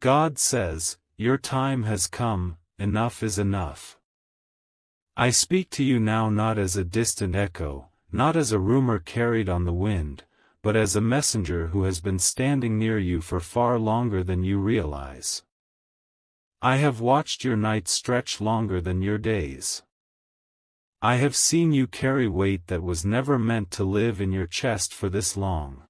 God says, your time has come, enough is enough. I speak to you now not as a distant echo, not as a rumor carried on the wind, but as a messenger who has been standing near you for far longer than you realize. I have watched your nights stretch longer than your days. I have seen you carry weight that was never meant to live in your chest for this long.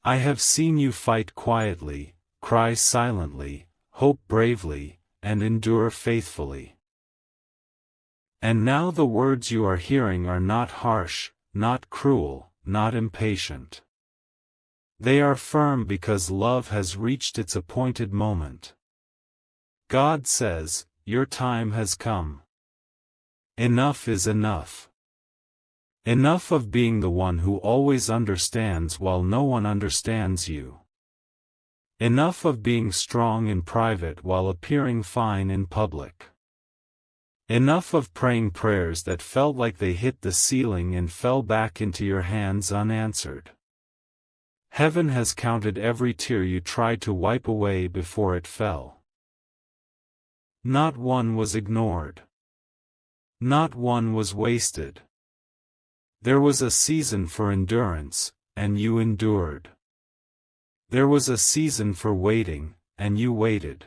I have seen you fight quietly, cry silently, hope bravely, and endure faithfully. And now the words you are hearing are not harsh, not cruel, not impatient. They are firm because love has reached its appointed moment. God says, your time has come. Enough is enough. Enough of being the one who always understands while no one understands you. Enough of being strong in private while appearing fine in public. Enough of praying prayers that felt like they hit the ceiling and fell back into your hands unanswered. Heaven has counted every tear you tried to wipe away before it fell. Not one was ignored. Not one was wasted. There was a season for endurance, and you endured. There was a season for waiting, and you waited.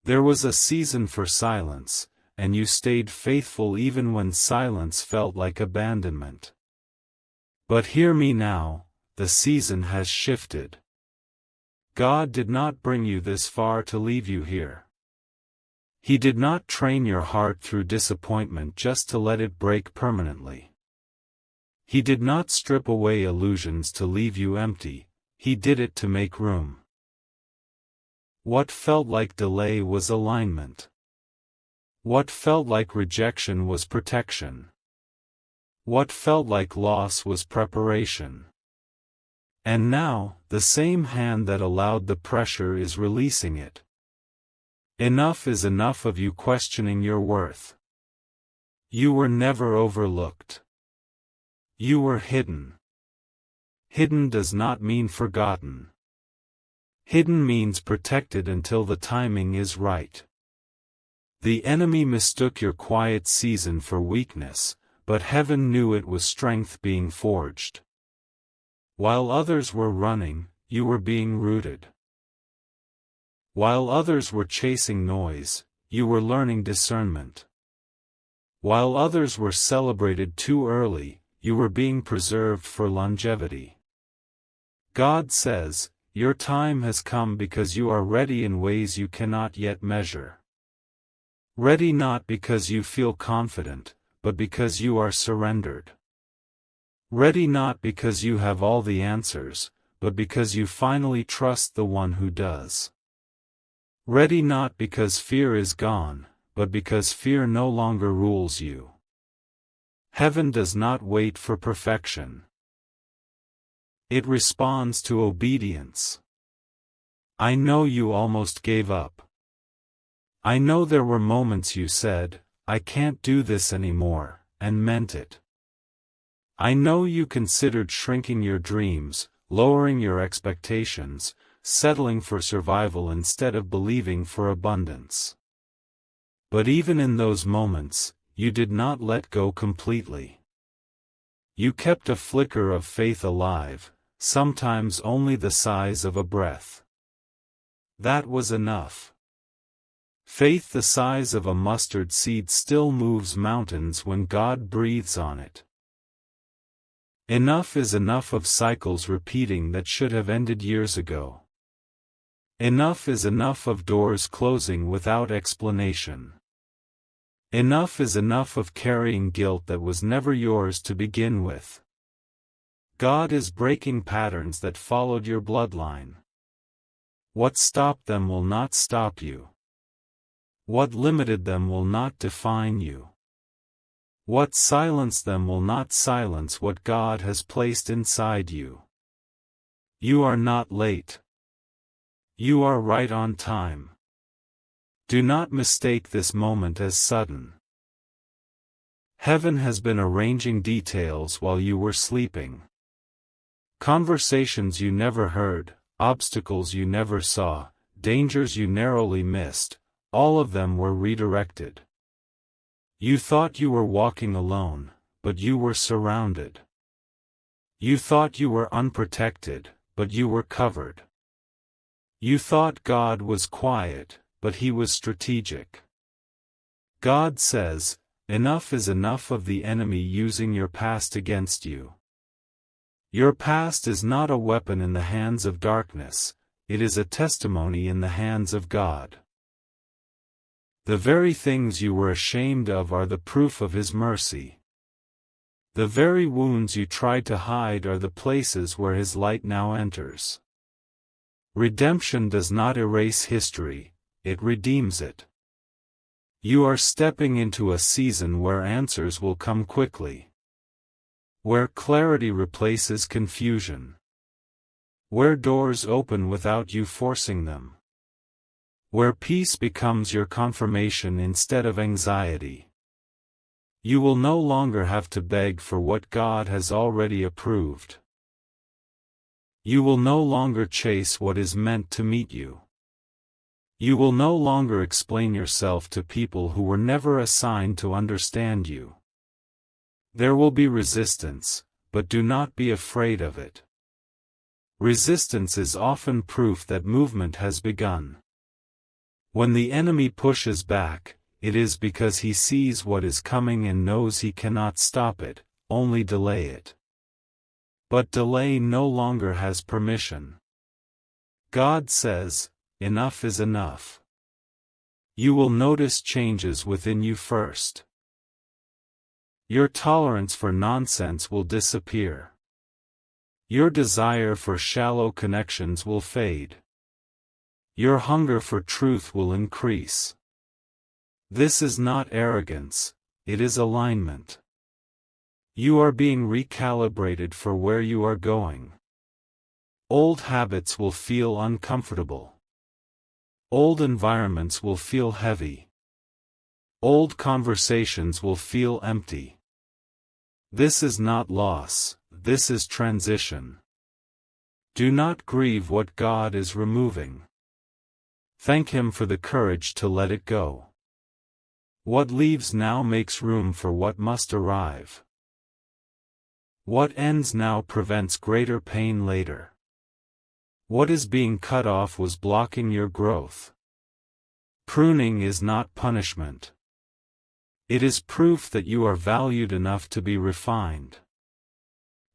There was a season for silence, and you stayed faithful even when silence felt like abandonment. But hear me now, the season has shifted. God did not bring you this far to leave you here. He did not train your heart through disappointment just to let it break permanently. He did not strip away illusions to leave you empty, He did it to make room. What felt like delay was alignment. What felt like rejection was protection. What felt like loss was preparation. And now, the same hand that allowed the pressure is releasing it. Enough is enough of you questioning your worth. You were never overlooked. You were hidden. Hidden does not mean forgotten. Hidden means protected until the timing is right. The enemy mistook your quiet season for weakness, but heaven knew it was strength being forged. While others were running, you were being rooted. While others were chasing noise, you were learning discernment. While others were celebrated too early, you were being preserved for longevity. God says, your time has come because you are ready in ways you cannot yet measure. Ready not because you feel confident, but because you are surrendered. Ready not because you have all the answers, but because you finally trust the one who does. Ready not because fear is gone, but because fear no longer rules you. Heaven does not wait for perfection. It responds to obedience. I know you almost gave up. I know there were moments you said, I can't do this anymore, and meant it. I know you considered shrinking your dreams, lowering your expectations, settling for survival instead of believing for abundance. But even in those moments, you did not let go completely. You kept a flicker of faith alive, sometimes only the size of a breath. That was enough. Faith the size of a mustard seed still moves mountains when God breathes on it. Enough is enough of cycles repeating that should have ended years ago. Enough is enough of doors closing without explanation. Enough is enough of carrying guilt that was never yours to begin with. God is breaking patterns that followed your bloodline. What stopped them will not stop you. What limited them will not define you. What silenced them will not silence what God has placed inside you. You are not late. You are right on time. Do not mistake this moment as sudden. Heaven has been arranging details while you were sleeping. Conversations you never heard, obstacles you never saw, dangers you narrowly missed, all of them were redirected. You thought you were walking alone, but you were surrounded. You thought you were unprotected, but you were covered. You thought God was quiet, but He was strategic. God says, enough is enough of the enemy using your past against you. Your past is not a weapon in the hands of darkness, it is a testimony in the hands of God. The very things you were ashamed of are the proof of His mercy. The very wounds you tried to hide are the places where His light now enters. Redemption does not erase history, it redeems it. You are stepping into a season where answers will come quickly. Where clarity replaces confusion. Where doors open without you forcing them. Where peace becomes your confirmation instead of anxiety. You will no longer have to beg for what God has already approved. You will no longer chase what is meant to meet you. You will no longer explain yourself to people who were never assigned to understand you. There will be resistance, but do not be afraid of it. Resistance is often proof that movement has begun. When the enemy pushes back, it is because he sees what is coming and knows he cannot stop it, only delay it. But delay no longer has permission. God says, enough is enough. You will notice changes within you first. Your tolerance for nonsense will disappear. Your desire for shallow connections will fade. Your hunger for truth will increase. This is not arrogance, it is alignment. You are being recalibrated for where you are going. Old habits will feel uncomfortable. Old environments will feel heavy. Old conversations will feel empty. This is not loss, this is transition. Do not grieve what God is removing. Thank Him for the courage to let it go. What leaves now makes room for what must arrive. What ends now prevents greater pain later. What is being cut off was blocking your growth. Pruning is not punishment. It is proof that you are valued enough to be refined.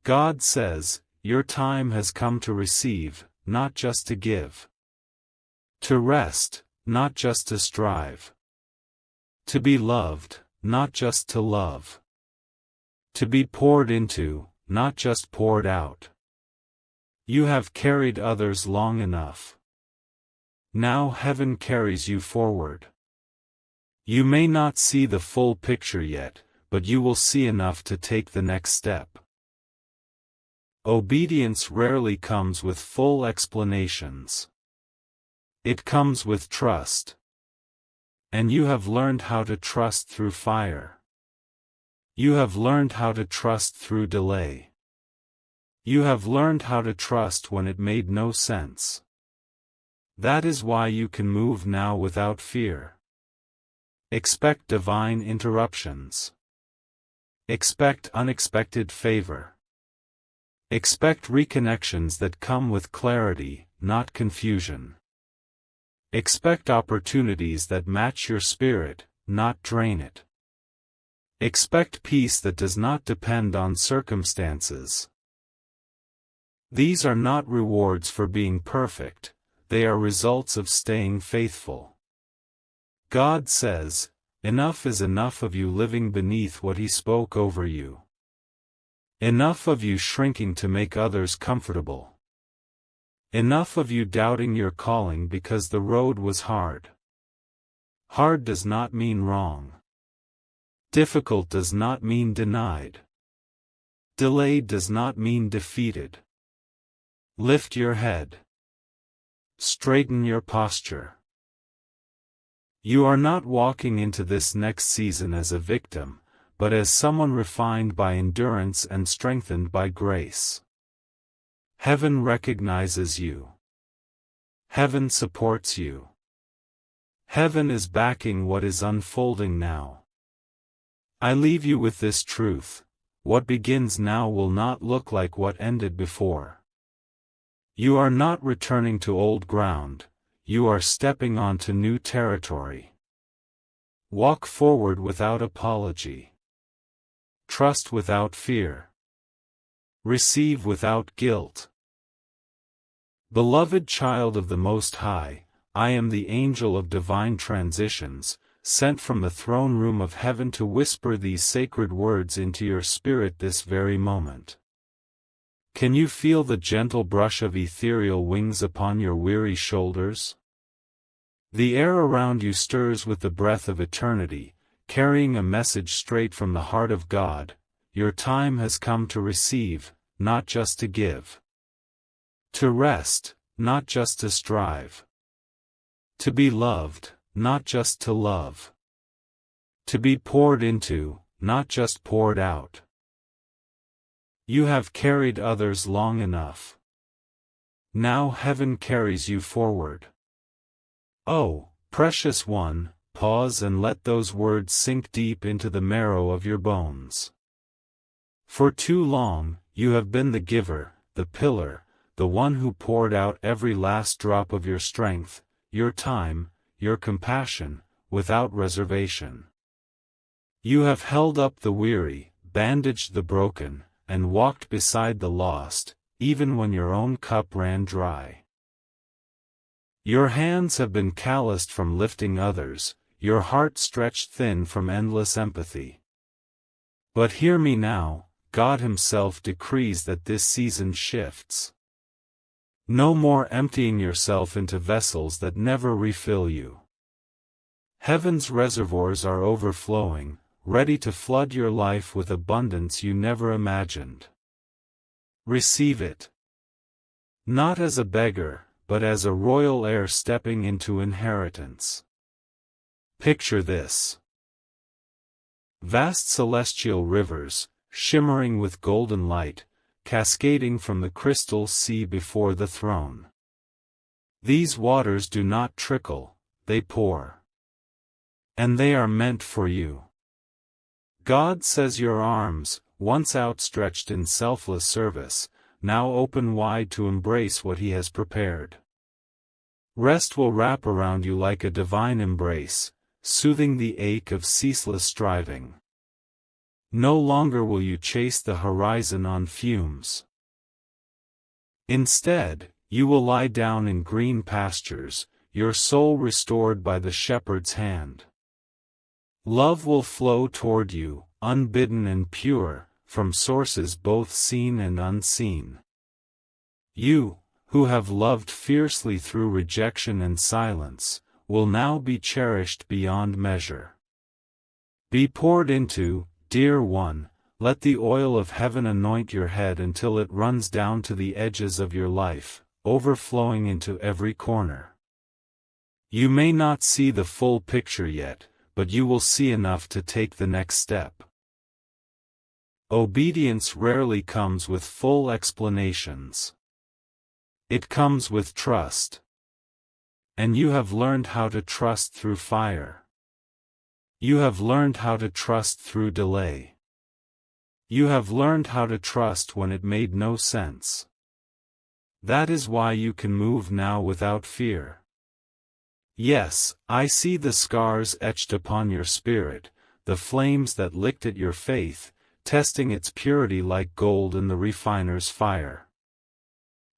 God says, your time has come to receive, not just to give. To rest, not just to strive. To be loved, not just to love. To be poured into, not just poured out. You have carried others long enough. Now heaven carries you forward. You may not see the full picture yet, but you will see enough to take the next step. Obedience rarely comes with full explanations. It comes with trust. And you have learned how to trust through fire. You have learned how to trust through delay. You have learned how to trust when it made no sense. That is why you can move now without fear. Expect divine interruptions. Expect unexpected favor. Expect reconnections that come with clarity, not confusion. Expect opportunities that match your spirit, not drain it. Expect peace that does not depend on circumstances. These are not rewards for being perfect, they are results of staying faithful. God says, enough is enough of you living beneath what He spoke over you. Enough of you shrinking to make others comfortable. Enough of you doubting your calling because the road was hard. Hard does not mean wrong. Difficult does not mean denied. Delayed does not mean defeated. Lift your head. Straighten your posture. You are not walking into this next season as a victim, but as someone refined by endurance and strengthened by grace. Heaven recognizes you. Heaven supports you. Heaven is backing what is unfolding now. I leave you with this truth: what begins now will not look like what ended before. You are not returning to old ground, you are stepping onto new territory. Walk forward without apology. Trust without fear. Receive without guilt. Beloved child of the Most High, I am the angel of divine transitions, sent from the throne room of heaven to whisper these sacred words into your spirit this very moment. Can you feel the gentle brush of ethereal wings upon your weary shoulders? The air around you stirs with the breath of eternity, carrying a message straight from the heart of God. Your time has come to receive, not just to give. To rest, not just to strive. To be loved, not just to love. To be poured into, not just poured out. You have carried others long enough. Now heaven carries you forward. Oh, precious one, pause and let those words sink deep into the marrow of your bones. For too long, you have been the giver, the pillar, the one who poured out every last drop of your strength, your time, your compassion, without reservation. You have held up the weary, bandaged the broken, and walked beside the lost, even when your own cup ran dry. Your hands have been calloused from lifting others, your heart stretched thin from endless empathy. But hear me now, God Himself decrees that this season shifts. No more emptying yourself into vessels that never refill you. Heaven's reservoirs are overflowing, ready to flood your life with abundance you never imagined. Receive it. Not as a beggar, but as a royal heir stepping into inheritance. Picture this. Vast celestial rivers, shimmering with golden light, cascading from the crystal sea before the throne. These waters do not trickle, they pour. And they are meant for you. God says your arms, once outstretched in selfless service, now open wide to embrace what He has prepared. Rest will wrap around you like a divine embrace, soothing the ache of ceaseless striving. No longer will you chase the horizon on fumes. Instead, you will lie down in green pastures, your soul restored by the shepherd's hand. Love will flow toward you, unbidden and pure, from sources both seen and unseen. You, who have loved fiercely through rejection and silence, will now be cherished beyond measure. Be poured into, dear one, let the oil of heaven anoint your head until it runs down to the edges of your life, overflowing into every corner. You may not see the full picture yet, but you will see enough to take the next step. Obedience rarely comes with full explanations. It comes with trust. And you have learned how to trust through fire. You have learned how to trust through delay. You have learned how to trust when it made no sense. That is why you can move now without fear. Yes, I see the scars etched upon your spirit, the flames that licked at your faith, testing its purity like gold in the refiner's fire.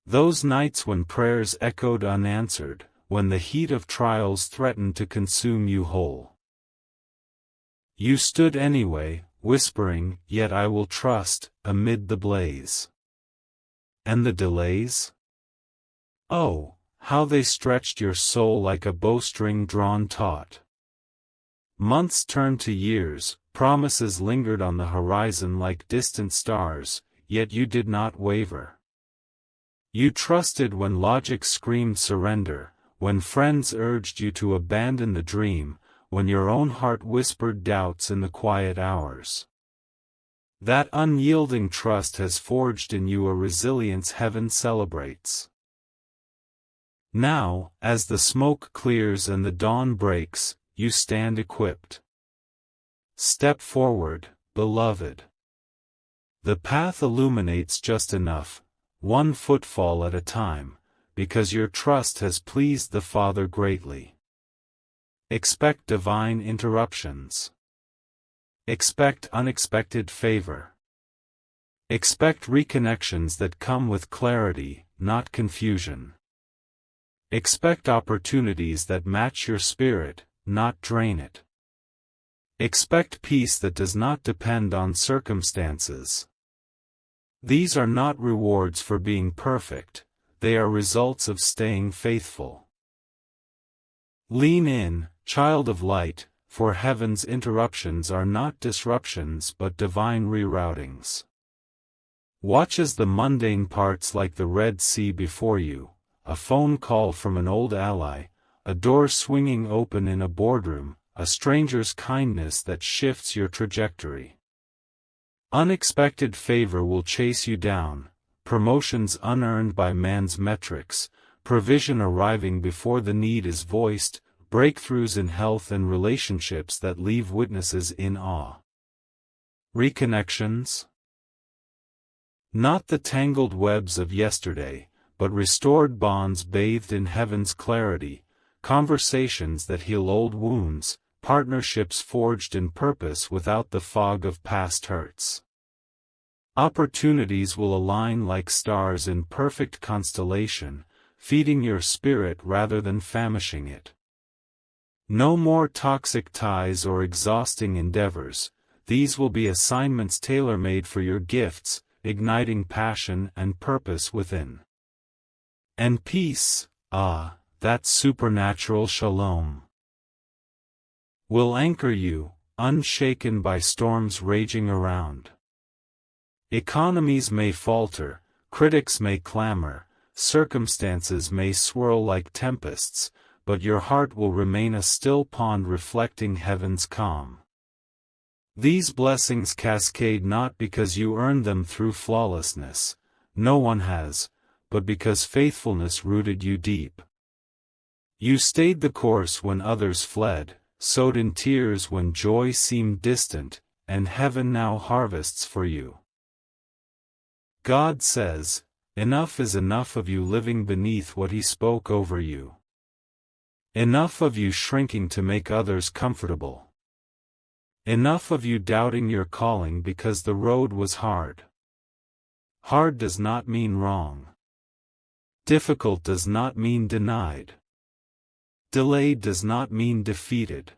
Those nights when prayers echoed unanswered, when the heat of trials threatened to consume you whole. You stood anyway, whispering, "Yet I will trust," amid the blaze. And the delays? Oh, how they stretched your soul like a bowstring drawn taut. Months turned to years, promises lingered on the horizon like distant stars, yet you did not waver. You trusted when logic screamed surrender, when friends urged you to abandon the dream, when your own heart whispered doubts in the quiet hours. That unyielding trust has forged in you a resilience heaven celebrates. Now, as the smoke clears and the dawn breaks, you stand equipped. Step forward, beloved. The path illuminates just enough, one footfall at a time, because your trust has pleased the Father greatly. Expect divine interruptions. Expect unexpected favor. Expect reconnections that come with clarity, not confusion. Expect opportunities that match your spirit, not drain it. Expect peace that does not depend on circumstances. These are not rewards for being perfect, they are results of staying faithful. Lean in, child of light, for heaven's interruptions are not disruptions but divine reroutings. Watch as the mundane parts like the Red Sea before you, a phone call from an old ally, a door swinging open in a boardroom, a stranger's kindness that shifts your trajectory. Unexpected favor will chase you down, promotions unearned by man's metrics, provision arriving before the need is voiced, breakthroughs in health and relationships that leave witnesses in awe. Reconnections? Not the tangled webs of yesterday, but restored bonds bathed in heaven's clarity, conversations that heal old wounds, partnerships forged in purpose without the fog of past hurts. Opportunities will align like stars in perfect constellation, feeding your spirit rather than famishing it. No more toxic ties or exhausting endeavors, these will be assignments tailor-made for your gifts, igniting passion and purpose within. And peace, that supernatural shalom, will anchor you, unshaken by storms raging around. Economies may falter, critics may clamor, circumstances may swirl like tempests, but your heart will remain a still pond reflecting heaven's calm. These blessings cascade not because you earned them through flawlessness, no one has, but because faithfulness rooted you deep. You stayed the course when others fled, sowed in tears when joy seemed distant, and heaven now harvests for you. God says, enough is enough of you living beneath what He spoke over you. Enough of you shrinking to make others comfortable. Enough of you doubting your calling because the road was hard. Hard does not mean wrong. Difficult does not mean denied. Delayed does not mean defeated.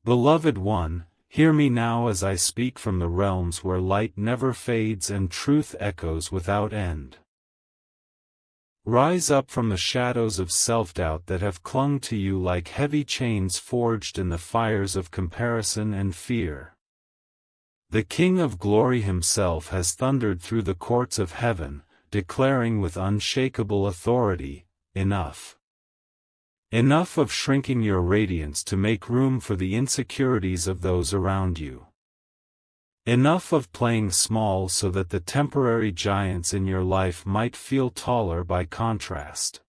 Beloved one, hear me now as I speak from the realms where light never fades and truth echoes without end. Rise up from the shadows of self-doubt that have clung to you like heavy chains forged in the fires of comparison and fear. The King of Glory Himself has thundered through the courts of heaven, declaring with unshakable authority, enough. Enough of shrinking your radiance to make room for the insecurities of those around you. Enough of playing small so that the temporary giants in your life might feel taller by contrast.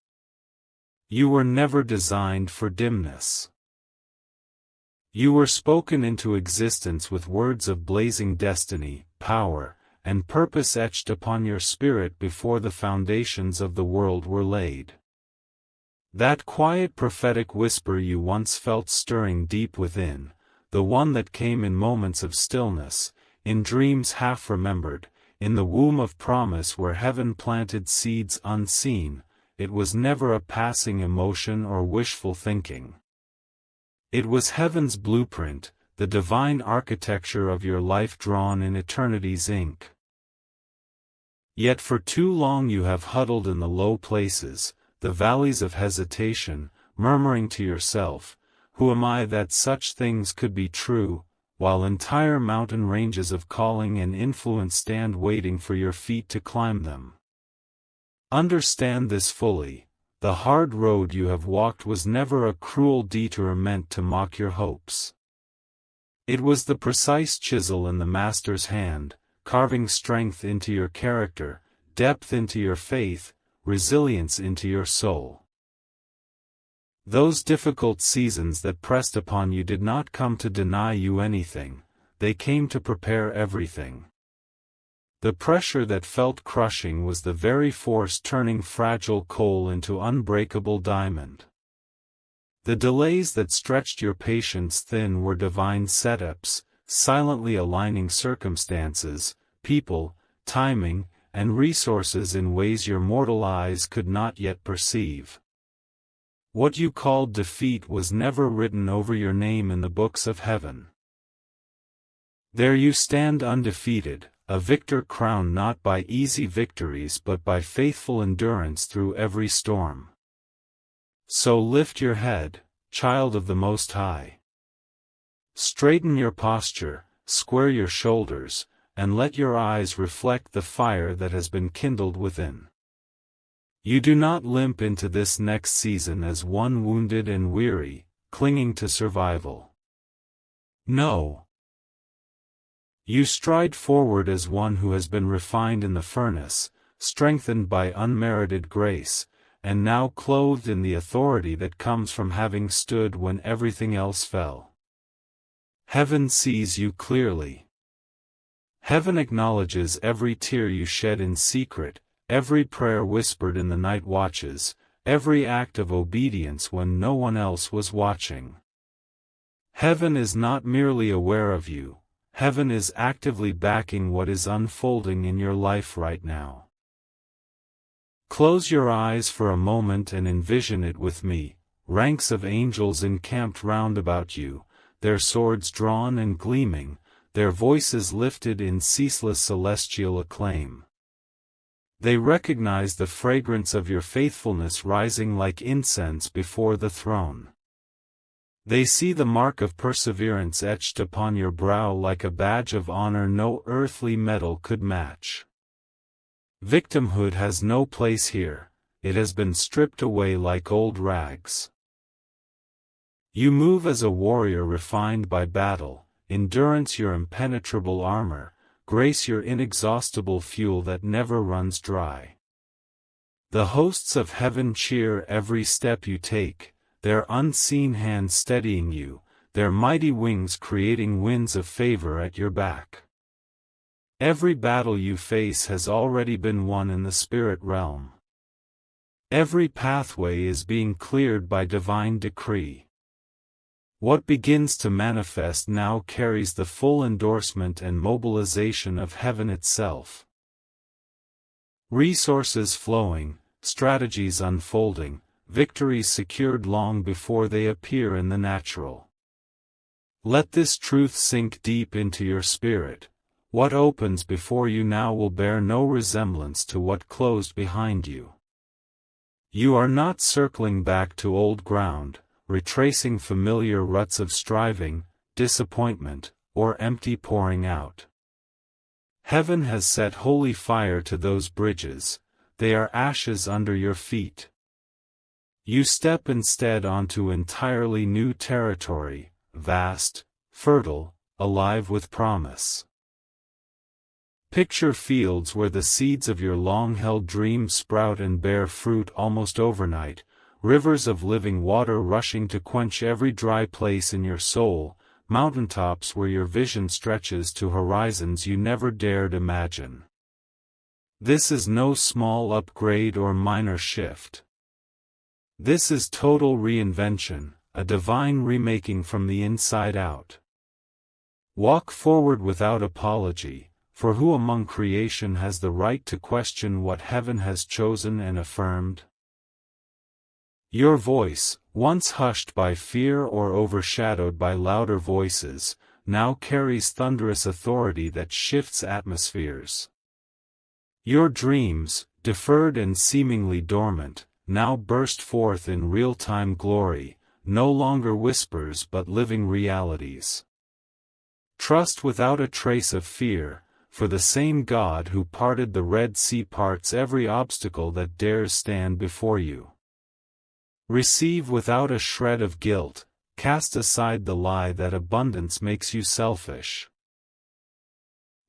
You were never designed for dimness. You were spoken into existence with words of blazing destiny, power, and purpose etched upon your spirit before the foundations of the world were laid. That quiet prophetic whisper you once felt stirring deep within, the one that came in moments of stillness, in dreams half remembered, in the womb of promise where heaven planted seeds unseen, it was never a passing emotion or wishful thinking. It was heaven's blueprint, the divine architecture of your life drawn in eternity's ink. Yet for too long you have huddled in the low places, the valleys of hesitation, murmuring to yourself, "Who am I that such things could be true?" while entire mountain ranges of calling and influence stand waiting for your feet to climb them. Understand this fully, the hard road you have walked was never a cruel detour meant to mock your hopes. It was the precise chisel in the Master's hand, carving strength into your character, depth into your faith, resilience into your soul. Those difficult seasons that pressed upon you did not come to deny you anything, they came to prepare everything. The pressure that felt crushing was the very force turning fragile coal into unbreakable diamond. The delays that stretched your patience thin were divine setups, silently aligning circumstances, people, timing, and resources in ways your mortal eyes could not yet perceive. What you called defeat was never written over your name in the books of heaven. There you stand undefeated, a victor crowned not by easy victories but by faithful endurance through every storm. So lift your head, child of the Most High. Straighten your posture, square your shoulders, and let your eyes reflect the fire that has been kindled within. You do not limp into this next season as one wounded and weary, clinging to survival. No. You stride forward as one who has been refined in the furnace, strengthened by unmerited grace, and now clothed in the authority that comes from having stood when everything else fell. Heaven sees you clearly. Heaven acknowledges every tear you shed in secret, every prayer whispered in the night watches, every act of obedience when no one else was watching. Heaven is not merely aware of you, heaven is actively backing what is unfolding in your life right now. Close your eyes for a moment and envision it with me, ranks of angels encamped round about you, their swords drawn and gleaming, their voices lifted in ceaseless celestial acclaim. They recognize the fragrance of your faithfulness rising like incense before the throne. They see the mark of perseverance etched upon your brow like a badge of honor no earthly medal could match. Victimhood has no place here, it has been stripped away like old rags. You move as a warrior refined by battle, endurance your impenetrable armor, grace your inexhaustible fuel that never runs dry. The hosts of heaven cheer every step you take, their unseen hands steadying you, their mighty wings creating winds of favor at your back. Every battle you face has already been won in the spirit realm. Every pathway is being cleared by divine decree. What begins to manifest now carries the full endorsement and mobilization of heaven itself. Resources flowing, strategies unfolding, victories secured long before they appear in the natural. Let this truth sink deep into your spirit. What opens before you now will bear no resemblance to what closed behind you. You are not circling back to old ground, retracing familiar ruts of striving, disappointment, or empty pouring out. Heaven has set holy fire to those bridges, they are ashes under your feet. You step instead onto entirely new territory, vast, fertile, alive with promise. Picture fields where the seeds of your long-held dreams sprout and bear fruit almost overnight, rivers of living water rushing to quench every dry place in your soul, mountaintops where your vision stretches to horizons you never dared imagine. This is no small upgrade or minor shift. This is total reinvention, a divine remaking from the inside out. Walk forward without apology, for who among creation has the right to question what heaven has chosen and affirmed? Your voice, once hushed by fear or overshadowed by louder voices, now carries thunderous authority that shifts atmospheres. Your dreams, deferred and seemingly dormant, now burst forth in real-time glory, no longer whispers but living realities. Trust without a trace of fear, for the same God who parted the Red Sea parts every obstacle that dares stand before you. Receive without a shred of guilt, cast aside the lie that abundance makes you selfish.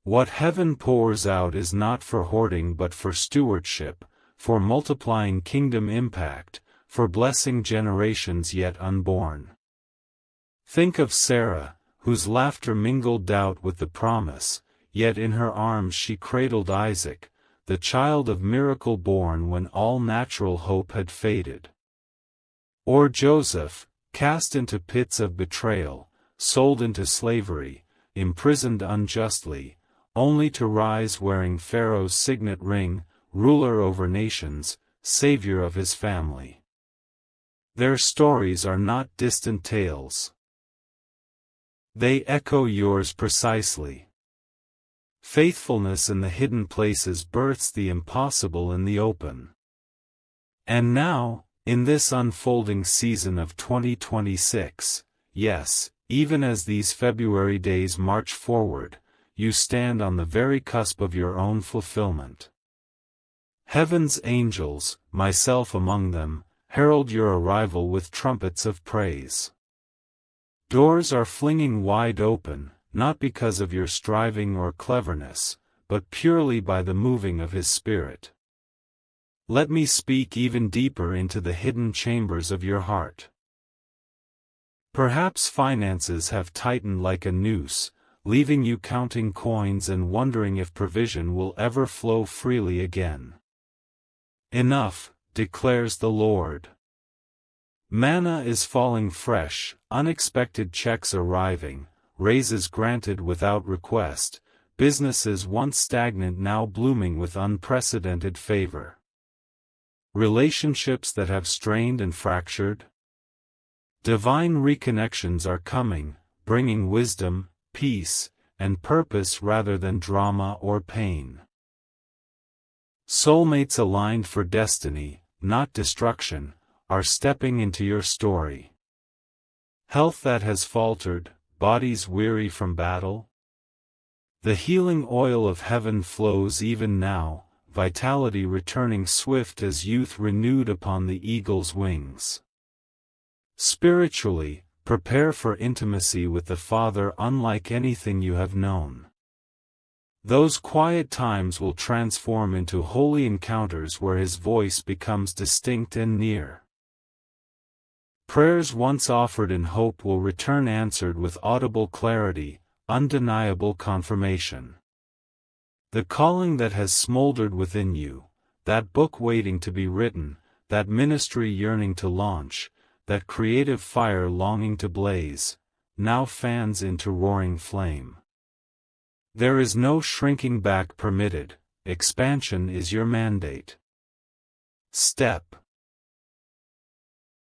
What heaven pours out is not for hoarding but for stewardship, for multiplying kingdom impact, for blessing generations yet unborn. Think of Sarah, whose laughter mingled doubt with the promise, yet in her arms she cradled Isaac, the child of miracle born when all natural hope had faded. Or Joseph, cast into pits of betrayal, sold into slavery, imprisoned unjustly, only to rise wearing Pharaoh's signet ring, ruler over nations, savior of his family. Their stories are not distant tales. They echo yours precisely. Faithfulness in the hidden places births the impossible in the open. And now, in this unfolding season of 2026, yes, even as these February days march forward, you stand on the very cusp of your own fulfillment. Heaven's angels, myself among them, herald your arrival with trumpets of praise. Doors are flinging wide open, not because of your striving or cleverness, but purely by the moving of His Spirit. Let me speak even deeper into the hidden chambers of your heart. Perhaps finances have tightened like a noose, leaving you counting coins and wondering if provision will ever flow freely again. Enough, declares the Lord. Manna is falling fresh, unexpected checks arriving, raises granted without request, businesses once stagnant now blooming with unprecedented favor. Relationships that have strained and fractured? Divine reconnections are coming, bringing wisdom, peace, and purpose rather than drama or pain. Soulmates aligned for destiny, not destruction, are stepping into your story. Health that has faltered, bodies weary from battle? The healing oil of heaven flows even now, vitality returning swift as youth renewed upon the eagle's wings. Spiritually, prepare for intimacy with the Father unlike anything you have known. Those quiet times will transform into holy encounters where His voice becomes distinct and near. Prayers once offered in hope will return answered with audible clarity, undeniable confirmation. The calling that has smoldered within you, that book waiting to be written, that ministry yearning to launch, that creative fire longing to blaze, now fans into roaring flame. There is no shrinking back permitted, expansion is your mandate. Step.